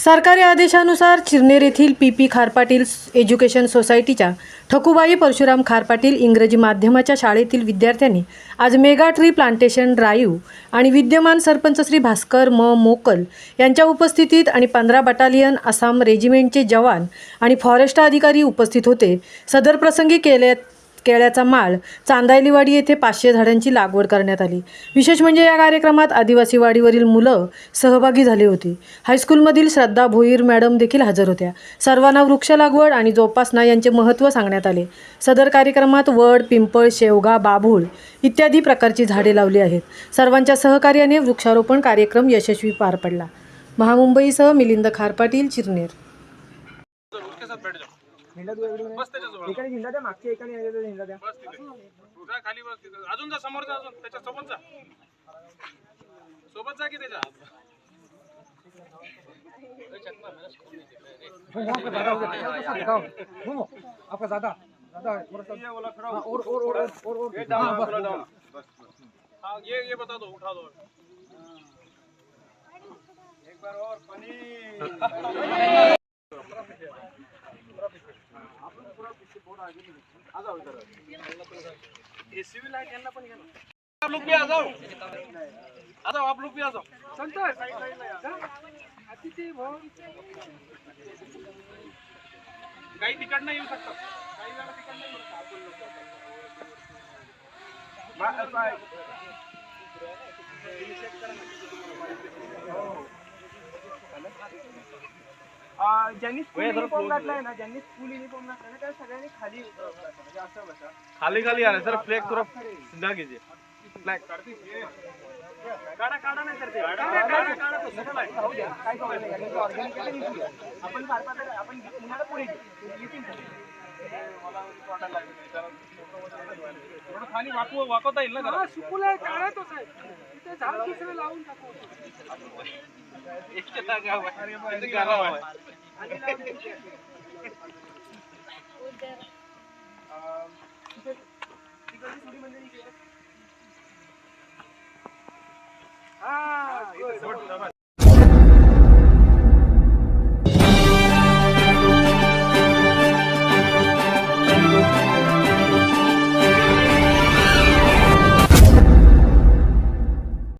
सरकारी आदेशानुसार चिरनेर येथील पी खारपाटील एज्युकेशन सोसायटीच्या ठकूबाई परशुराम खारपाटील इंग्रजी माध्यमाच्या शाळेतील विद्यार्थ्यांनी आज मेगा ट्री प्लांटेशन ड्राईव्ह आणि विद्यमान सरपंच श्री भास्कर मोकल यांच्या उपस्थितीत आणि 15 बटालियन आसाम रेजिमेंटचे जवान आणि फॉरेस्ट अधिकारी उपस्थित होते। सदर प्रसंगी केळ्याचा माळ चांदायलीवाडी येथे 500 झाडांची लागवड करण्यात आली। विशेष म्हणजे या कार्यक्रमात आदिवासी वाडीवरील मुलं सहभागी झाले होते। हायस्कूलमधील श्रद्धा भोईर मॅडम देखील हजर होत्या। सर्वांना वृक्ष लागवड आणि जोपासना यांचे महत्त्व सांगण्यात आले। सदर कार्यक्रमात वड, पिंपळ, शेवगा, बाभूळ इत्यादी प्रकारची झाडे लावली आहेत। सर्वांच्या सहकार्याने वृक्षारोपण कार्यक्रम यशस्वी पार पडला। महामुंबईसह मिलिंद खारपाटील, चिरनेर। बस एकाने झेंडा द्या, मागच्या एकाने झेंडा द्या। बस खाली बस, अजून जा समोर जा, अजून त्याच्या सोबत जा, सोबत जा की त्याच्या। आपका दादा दादा ये वाला खड़ा और ये डाउन हां ये बता दो, उठा दो एक बार और पानी। ये सिविल है, कहना पण घ्या ना। आप लोग भी आ जाओ, आप लोग भी आ जाओ। संतोष अतिथी भाऊ काही तिकड नाही येऊ शकतात, काही वेळा तिकड नाही येऊ ज्यांनी स्कूल युनिफॉर्म घातलाय ना, ज्यांनी स्कूल युनिफॉर्म घातलाय ना, त्या सगळ्यांनी खाली म्हणजे असं बसा, खाली आले सर। फ्लॅग थोड़ा सीधा कीजिए, फ्लॅग काढा नाही सर, ते काढा तो सगळं आहे काय कॉल नाही, ऑर्गॅनिक आपण भारतात आपण पुण्याला पुढे येतील मला वाटायला लागलं थोडं खाली वाकवता येईल ना, सुकूला काढा तो साहेब, तिथे झाड दुसरं लावून टाकू। एक गाव आहे, गाव आहे हा